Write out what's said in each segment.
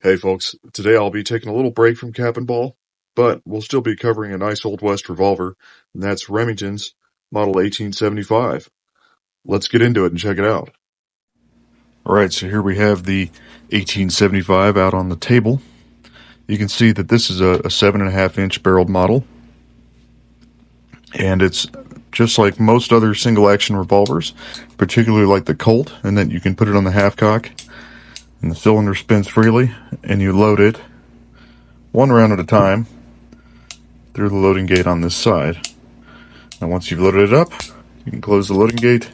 Hey folks, today I'll be taking a little break from cap and ball, but we'll still be covering a nice Old West revolver, and that's Remington's model 1875. Let's get into it and check it out. Alright, so here we have the 1875 out on the table. You can see that this is a 7.5-inch barreled model, and it's just like most other single-action revolvers, particularly like the Colt, and that you can put it on the half-cock, and the cylinder spins freely, and you load it one round at a time through the loading gate on this side. And once you've loaded it up, you can close the loading gate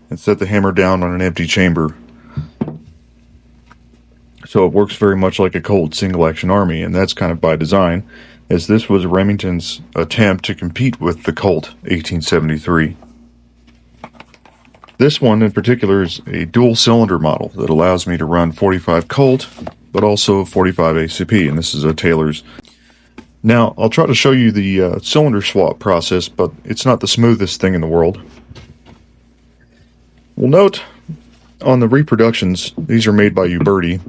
and set the hammer down on an empty chamber. So it works very much like a Colt single-action army, and that's kind of by design, as this was Remington's attempt to compete with the Colt 1873. This one in particular is a dual cylinder model that allows me to run 45 Colt, but also 45 ACP, and this is a Taylor's. Now, I'll try to show you the cylinder swap process, but it's not the smoothest thing in the world. We'll note on the reproductions, these are made by Uberti.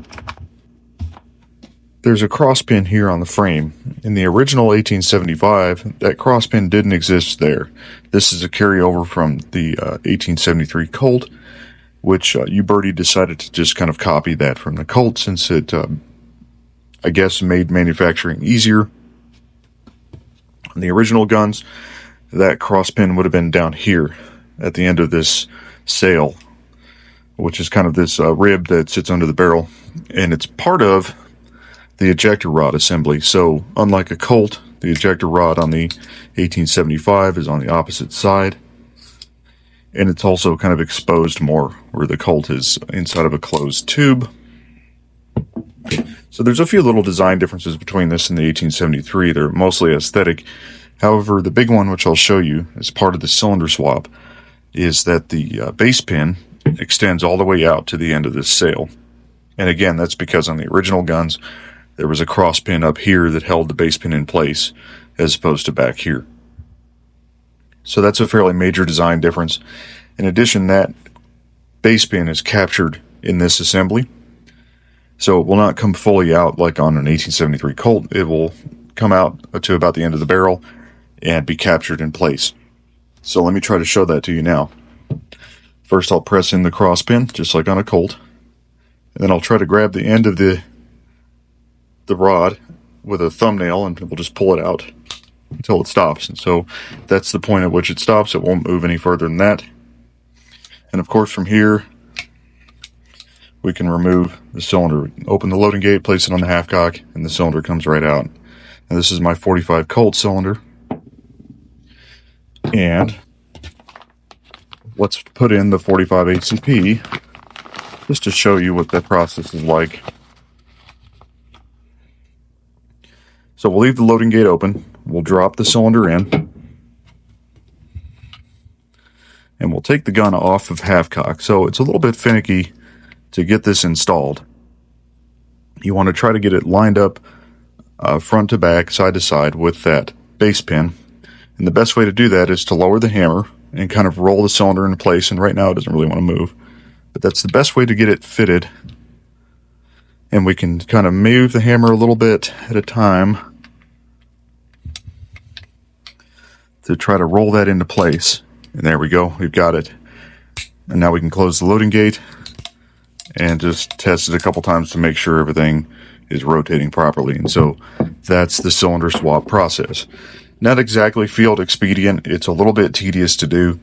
There's a cross pin here on the frame. In the original 1875, that cross pin didn't exist there. This is a carryover from the 1873 Colt, which Uberti decided to just kind of copy that from the Colt, since it, I guess, made manufacturing easier. On the original guns, that cross pin would have been down here at the end of this sail, which is kind of this rib that sits under the barrel, and it's part of the ejector rod assembly. So unlike a Colt, the ejector rod on the 1875 is on the opposite side, and it's also kind of exposed more, where the Colt is inside of a closed tube. So there's a few little design differences between this and the 1873. They're mostly aesthetic. However, the big one, which I'll show you as part of the cylinder swap, is that the base pin extends all the way out to the end of this sail. And again, that's because on the original guns, there was a cross pin up here that held the base pin in place, as opposed to back here. So that's a fairly major design difference. In addition, that base pin is captured in this assembly, so it will not come fully out like on an 1873 Colt. It will come out to about the end of the barrel and be captured in place. So let me try to show that to you now. First, I'll press in the cross pin, just like on a Colt, and then I'll try to grab the end of the rod with a thumbnail, and we'll just pull it out until it stops. And so that's the point at which it stops. It won't move any further than that. And of course, from here, we can remove the cylinder. Open the loading gate, place it on the half cock, and the cylinder comes right out. And this is my 45 Colt cylinder. And let's put in the 45 ACP just to show you what that process is like. So we'll leave the loading gate open, we'll drop the cylinder in, and we'll take the gun off of half cock. So it's a little bit finicky to get this installed. You want to try to get it lined up front to back, side to side with that base pin. And the best way to do that is to lower the hammer and kind of roll the cylinder into place. And right now it doesn't really want to move, but that's the best way to get it fitted. And we can kind of move the hammer a little bit at a time to try to roll that into place. And there we go, we've got it. And now we can close the loading gate and just test it a couple times to make sure everything is rotating properly. And so that's the cylinder swap process. Not exactly field expedient. It's a little bit tedious to do,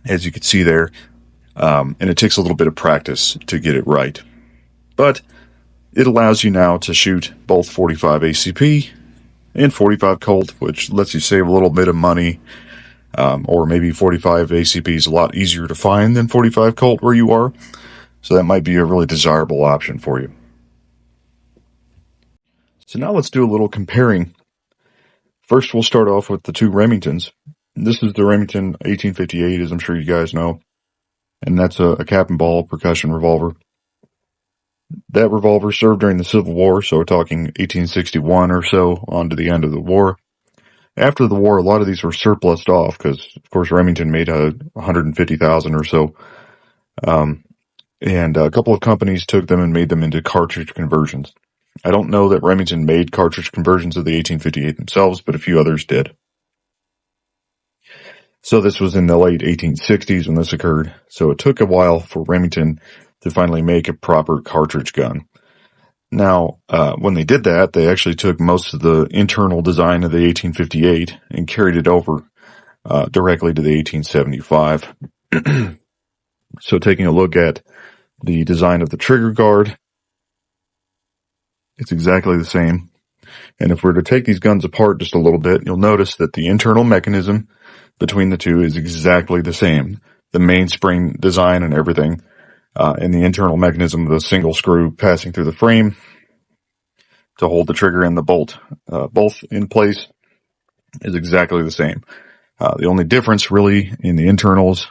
as you can see there. And it takes a little bit of practice to get it right. But it allows you now to shoot both 45 ACP and 45 Colt, which lets you save a little bit of money. Or maybe 45 ACP is a lot easier to find than 45 Colt where you are. So that might be a really desirable option for you. So now let's do a little comparing. First, we'll start off with the two Remingtons. This is the Remington 1858, as I'm sure you guys know. And that's a cap and ball percussion revolver. That revolver served during the Civil War, so we're talking 1861 or so, on to the end of the war. After the war, a lot of these were surplused off, because, of course, Remington made 150,000 or so. and a couple of companies took them and made them into cartridge conversions. I don't know that Remington made cartridge conversions of the 1858 themselves, but a few others did. So this was in the late 1860s when this occurred, so it took a while for Remington to finally make a proper cartridge gun. Now, when they did that, they actually took most of the internal design of the 1858 and carried it over directly to the 1875. So taking a look at the design of the trigger guard, it's exactly the same. And if we're to take these guns apart just a little bit, you'll notice that the internal mechanism between the two is exactly the same. The mainspring design and everything, and the internal mechanism of the single screw passing through the frame to hold the trigger and the bolt, both in place, is exactly the same. The only difference really in the internals,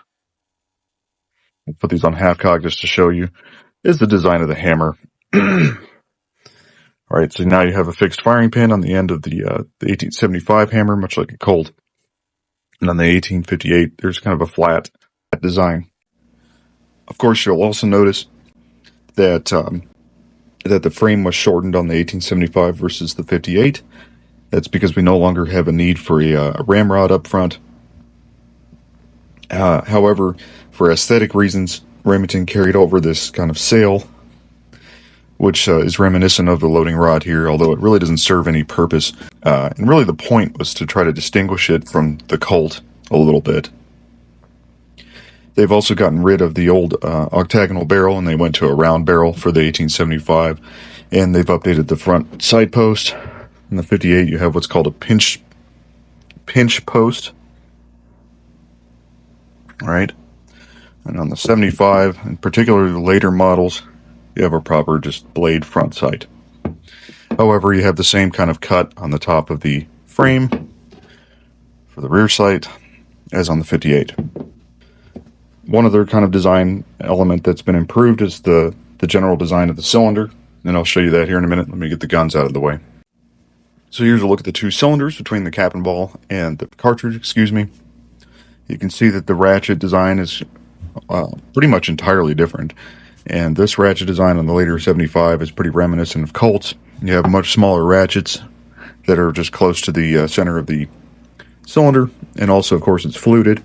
I'll put these on half cock just to show you, is the design of the hammer. Alright, so now you have a fixed firing pin on the end of the 1875 hammer, much like a Colt. And on the 1858, there's kind of a flat design. Of course, you'll also notice that that the frame was shortened on the 1875 versus the 58. That's because we no longer have a need for a ramrod up front. However, for aesthetic reasons, Remington carried over this kind of sail, which is reminiscent of the loading rod here, although it really doesn't serve any purpose. And really the point was to try to distinguish it from the Colt a little bit. They've also gotten rid of the old octagonal barrel, and they went to a round barrel for the 1875, and they've updated the front side post. In the 58, you have what's called a pinch post. All right. And on the 75, in particular the later models, you have a proper just blade front sight. However, you have the same kind of cut on the top of the frame for the rear sight as on the 58. One other kind of design element that's been improved is the general design of the cylinder, and I'll show you that here in a minute. Let me get the guns out of the way. So here's a look at the two cylinders between the cap and ball and the cartridge, You can see that the ratchet design is pretty much entirely different. And this ratchet design on the later 75 is pretty reminiscent of Colt's. You have much smaller ratchets that are just close to the center of the cylinder. And also, of course, it's fluted.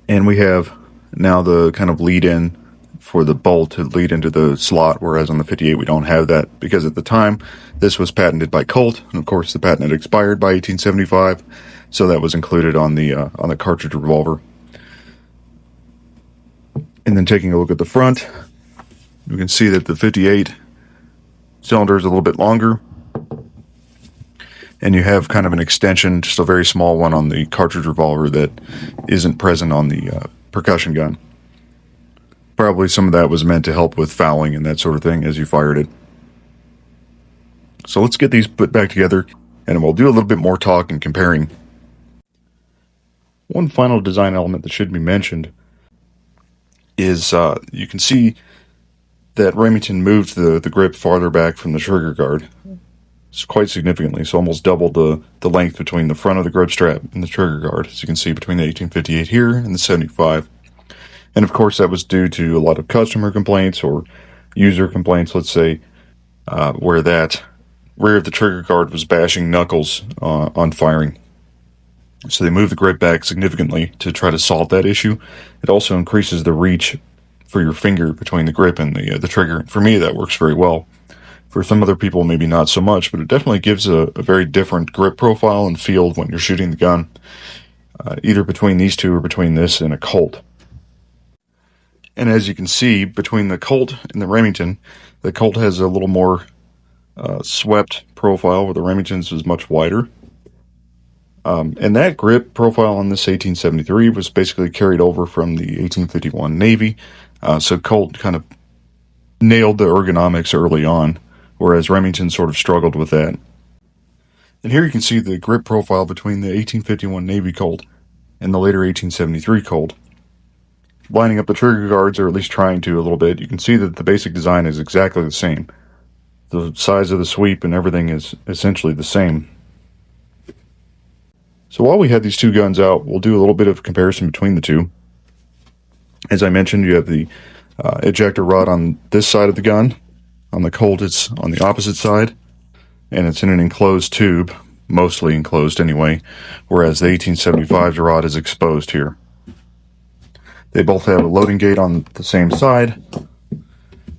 And we have now the kind of lead-in for the bolt to lead into the slot, whereas on the 58 we don't have that, because at the time this was patented by Colt, and of course the patent had expired by 1875, so that was included on the cartridge revolver. And then taking a look at the front, you can see that the 58 cylinder is a little bit longer, and you have kind of an extension, just a very small one on the cartridge revolver that isn't present on the percussion gun. Probably some of that was meant to help with fouling and that sort of thing as you fired it. So let's get these put back together, and we'll do a little bit more talk and comparing. One final design element that should be mentioned is you can see that Remington moved the grip farther back from the trigger guard. It's quite significantly, so almost doubled the length between the front of the grip strap and the trigger guard, as you can see between the 1858 here and the 75. And of course that was due to a lot of customer complaints or user complaints, let's say, where that rear of the trigger guard was bashing knuckles on firing. So they moved the grip back significantly to try to solve that issue. It also increases the reach for your finger between the grip and the trigger. For me, that works very well. For some other people, maybe not so much, but it definitely gives a very different grip profile and feel when you're shooting the gun, either between these two or between this and a Colt. And as you can see, between the Colt and the Remington, the Colt has a little more swept profile, where the Remington's is much wider. And that grip profile on this 1873 was basically carried over from the 1851 Navy. So Colt kind of nailed the ergonomics early on, whereas Remington sort of struggled with that. And here you can see the grip profile between the 1851 Navy Colt and the later 1873 Colt. Lining up the trigger guards, or at least trying to a little bit, you can see that the basic design is exactly the same. The size of the sweep and everything is essentially the same. So while we have these two guns out, we'll do a little bit of comparison between the two. As I mentioned, you have the ejector rod on this side of the gun. On the Colt, it's on the opposite side, and it's in an enclosed tube, mostly enclosed anyway, whereas the 1875 rod is exposed here. They both have a loading gate on the same side.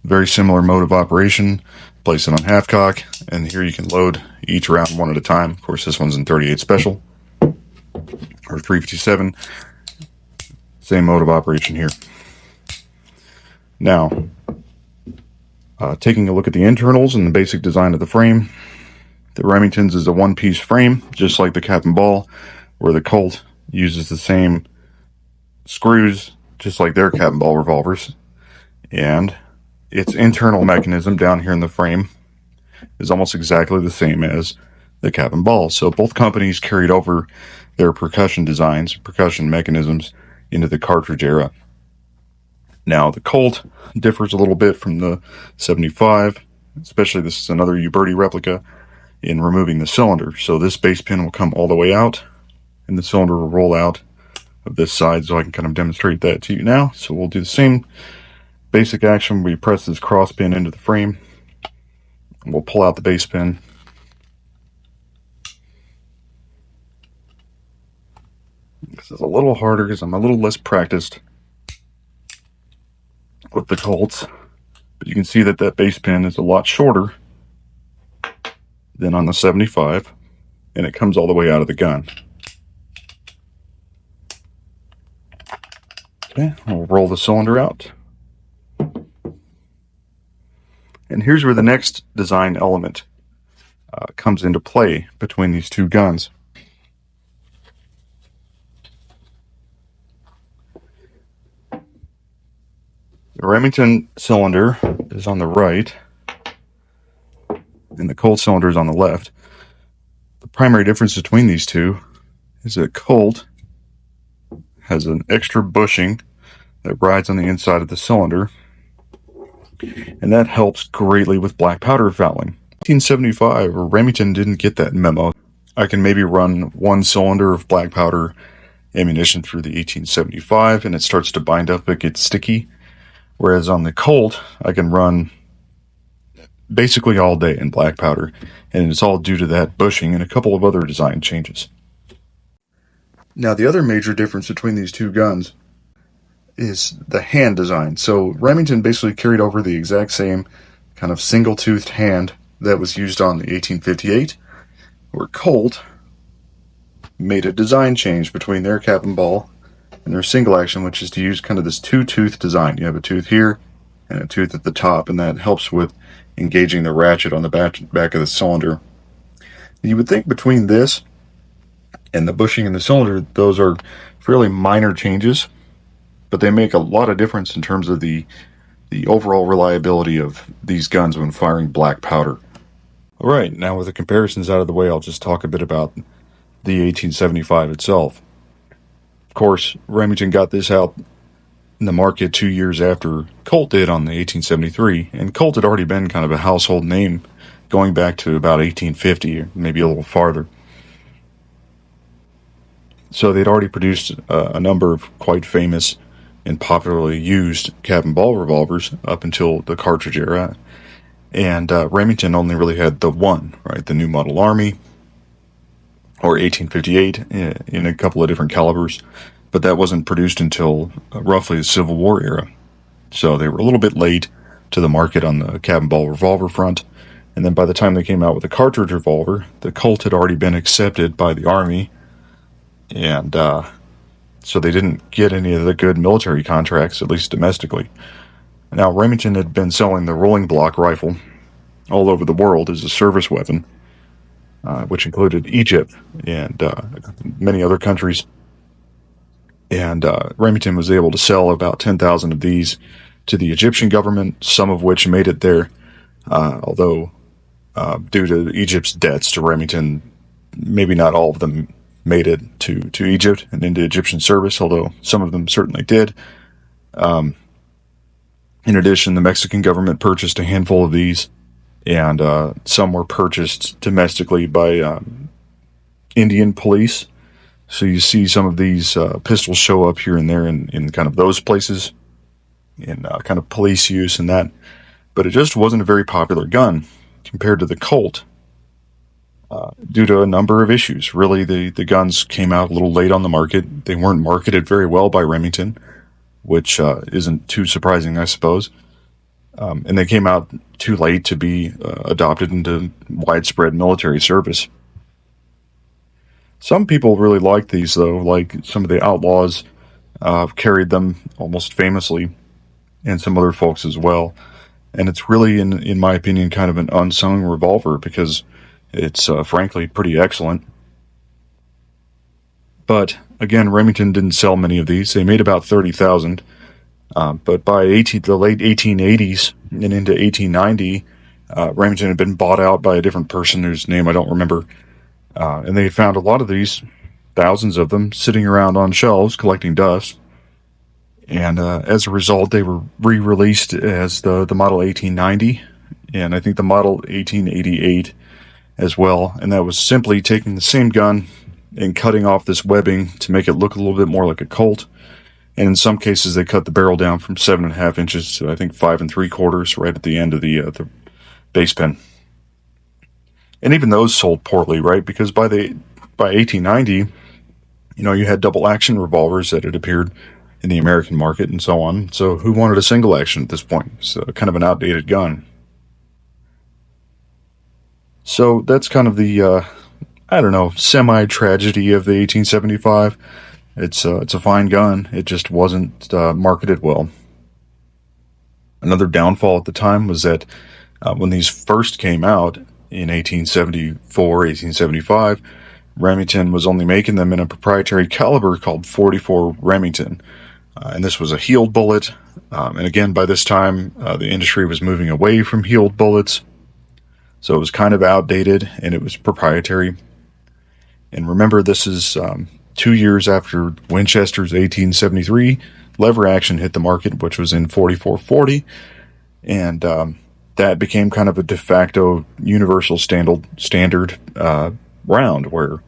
Very similar mode of operation. Place it on half cock, and here you can load each round one at a time. Of course, this one's in 38 special or 357. Same mode of operation here. Now, taking a look at the internals and the basic design of the frame, the Remington's is a one-piece frame, just like the cap and ball, where the Colt uses the same screws, just like their cap and ball revolvers. And its internal mechanism down here in the frame is almost exactly the same as the cap and ball. So both companies carried over their percussion designs, percussion mechanisms into the cartridge era. Now, the Colt differs a little bit from the 75, especially this is another Uberti replica, in removing the cylinder. So this base pin will come all the way out, and the cylinder will roll out of this side, so I can kind of demonstrate that to you now. So we'll do the same basic action. We press this cross pin into the frame, and we'll pull out the base pin. This is a little harder because I'm a little less practiced with the Colts, but you can see that that base pin is a lot shorter than on the 75, and it comes all the way out of the gun. Okay, we'll roll the cylinder out. And here's where the next design element comes into play between these two guns. The Remington cylinder is on the right, and the Colt cylinder is on the left. The primary difference between these two is that Colt has an extra bushing that rides on the inside of the cylinder, and that helps greatly with black powder fouling. 1875, Remington didn't get that memo. I can maybe run one cylinder of black powder ammunition through the 1875, and it starts to bind up, it gets sticky. Whereas on the Colt, I can run basically all day in black powder, and it's all due to that bushing and a couple of other design changes. Now, the other major difference between these two guns is the hand design. So Remington basically carried over the exact same kind of single-toothed hand that was used on the 1858, where Colt made a design change between their cap and ball and their single action, which is to use kind of this two-tooth design. You have a tooth here and a tooth at the top, and that helps with engaging the ratchet on the back of the cylinder. You would think between this and the bushing in the cylinder, those are fairly minor changes, but they make a lot of difference in terms of the overall reliability of these guns when firing black powder. All right, now with the comparisons out of the way, I'll just talk a bit about the 1875 itself. Of course, Remington got this out in the market 2 years after Colt did on the 1873, and Colt had already been kind of a household name going back to about 1850, or maybe a little farther. So they'd already produced a number of quite famous and popularly used cap and ball revolvers up until the cartridge era, and Remington only really had the one, right, the New Model Army, or 1858 in a couple of different calibers, but that wasn't produced until roughly the Civil War era. So they were a little bit late to the market on the cap and ball revolver front, and then by the time they came out with the cartridge revolver, the Colt had already been accepted by the Army, and so they didn't get any of the good military contracts, at least domestically. Now, Remington had been selling the rolling block rifle all over the world as a service weapon, which included Egypt and many other countries. And Remington was able to sell about 10,000 of these to the Egyptian government, some of which made it there, although due to Egypt's debts to Remington, maybe not all of them made it to Egypt and into Egyptian service, although some of them certainly did. In addition, the Mexican government purchased a handful of these, and some were purchased domestically by Indian police So you see some of these pistols show up here and there in kind of those places, in kind of police use and that. But it just wasn't a very popular gun compared to the Colt due to a number of issues. Really, the guns came out a little late on the market. They weren't marketed very well by Remington, which isn't too surprising, I suppose. And they came out too late to be adopted into widespread military service. Some people really liked these, though, like some of the Outlaws carried them almost famously, and some other folks as well. And it's really, in my opinion, kind of an unsung revolver because it's frankly pretty excellent. But again, Remington didn't sell many of these. They made about 30,000. But by the late 1880s and into 1890, Remington had been bought out by a different person whose name I don't remember. And they found a lot of these, thousands of them, sitting around on shelves collecting dust. And as a result, they were re-released as the Model 1890, and I think the Model 1888 as well. And that was simply taking the same gun and cutting off this webbing to make it look a little bit more like a Colt. And in some cases, they cut the barrel down from 7.5 inches to I think 5 3/4, right at the end of the base pin. And even those sold poorly, right? Because by 1890, you had double action revolvers that had appeared in the American market and so on. So who wanted a single action at this point? It's kind of an outdated gun. So that's kind of the, semi-tragedy of the 1875. It's a fine gun. It just wasn't marketed well. Another downfall at the time was that when these first came out in 1874, 1875, Remington was only making them in a proprietary caliber called .44 Remington. And this was a heeled bullet. And again, by this time, the industry was moving away from heeled bullets. So it was kind of outdated, and it was proprietary. And remember, this is 2 years after Winchester's 1873 lever action hit the market, which was in .44-40. And that became kind of a de facto universal standard round, where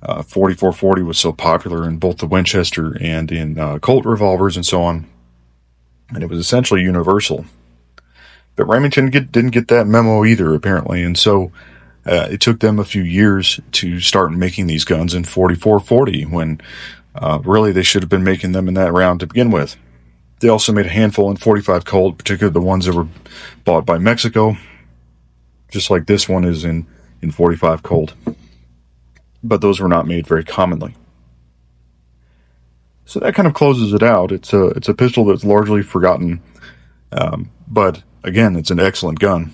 .44-40 was so popular in both the Winchester and in Colt revolvers and so on, and it was essentially universal. But Remington didn't get that memo either, apparently, and so it took them a few years to start making these guns in .44-40, when really they should have been making them in that round to begin with. They also made a handful in .45 Colt, particularly the ones that were bought by Mexico, just like this one is in .45 Colt. But those were not made very commonly. So that kind of closes it out. It's a pistol that's largely forgotten, but again, it's an excellent gun.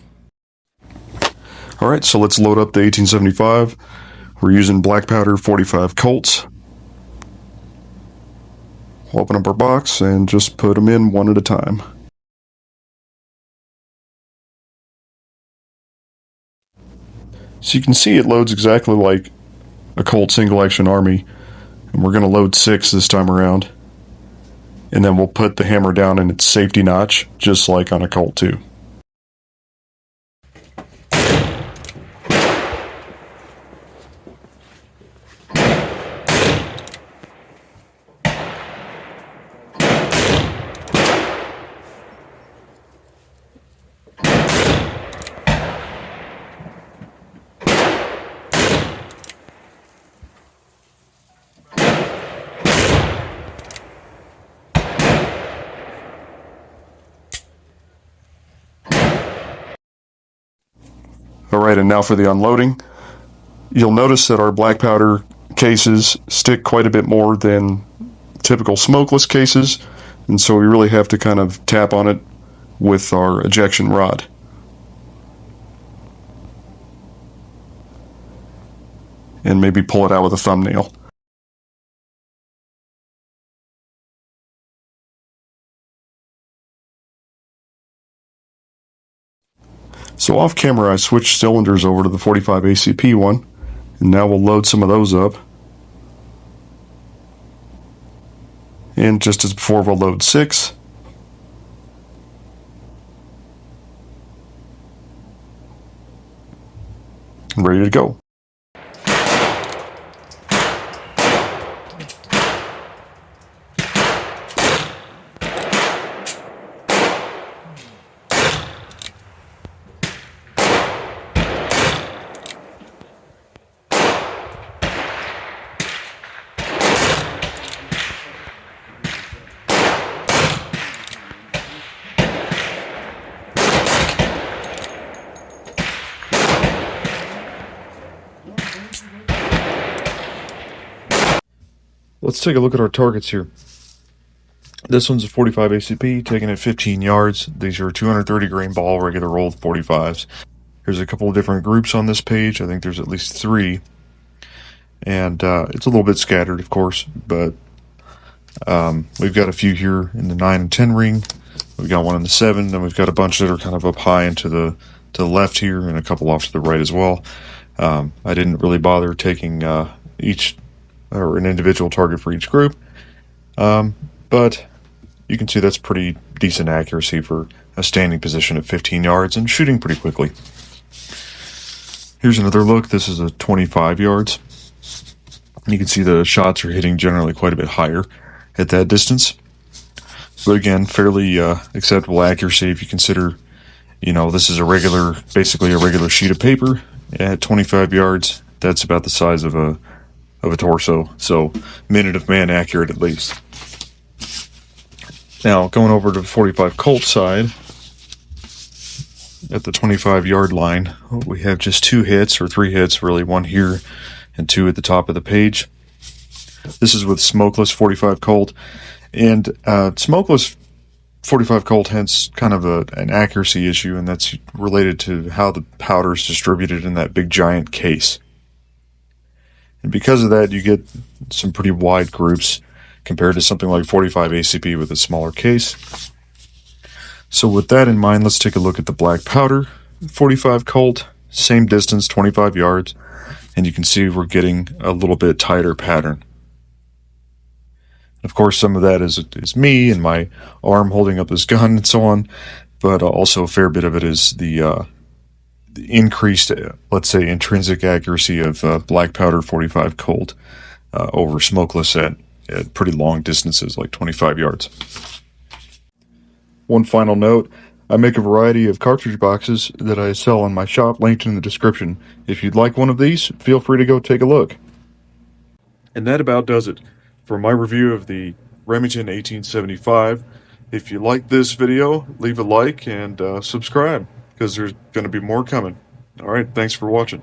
All right, so let's load up the 1875. We're using black powder .45 Colts. We'll open up our box and just put them in one at a time. So you can see it loads exactly like a Colt single action army, and we're going to load 6 this time around, and then we'll put the hammer down in its safety notch just like on a Colt 2. Alright, and now for the unloading. You'll notice that our black powder cases stick quite a bit more than typical smokeless cases, and so we really have to kind of tap on it with our ejection rod. And maybe pull it out with a thumbnail. So off camera I switched cylinders over to the .45 ACP one, and now we'll load some of those up. And just as before, we'll load 6. And ready to go. Let's take a look at our targets here. This one's a 45 ACP, taken at 15 yards. These are 230 grain ball, regular rolled 45s. There's a couple of different groups on this page. I think there's at least 3. And it's a little bit scattered, of course, but we've got a few here in the 9 and 10 ring. We've got one in the 7, and we've got a bunch that are kind of up high and to the left here, and a couple off to the right as well. I didn't really bother taking each or an individual target for each group, but you can see that's pretty decent accuracy for a standing position at 15 yards and shooting pretty quickly. Here's another look. This is a 25 yards. You can see the shots are hitting generally quite a bit higher at that distance. But again, fairly acceptable accuracy if you consider, this is basically a regular sheet of paper at 25 yards. That's about the size of a torso, so minute of man accurate at least. Now, going over to the 45 Colt side, at the 25 yard line, we have just 2 hits, or 3 hits really, 1 here and 2 at the top of the page. This is with smokeless 45 Colt, and smokeless 45 Colt has kind of an accuracy issue, and that's related to how the powder is distributed in that big giant case. And because of that, you get some pretty wide groups compared to something like 45 ACP with a smaller case. So with that in mind, let's take a look at the black powder 45 Colt, same distance, 25 yards, and you can see we're getting a little bit tighter pattern. Of course, some of that is me and my arm holding up this gun and so on, but also a fair bit of it is the increased, let's say, intrinsic accuracy of black powder 45 Colt over smokeless at pretty long distances, like 25 yards. One final note, I make a variety of cartridge boxes that I sell on my shop, linked in the description. If you'd like one of these, feel free to go take a look. And that about does it for my review of the Remington 1875. If you like this video, leave a like and subscribe, because there's going to be more coming. Alright, thanks for watching.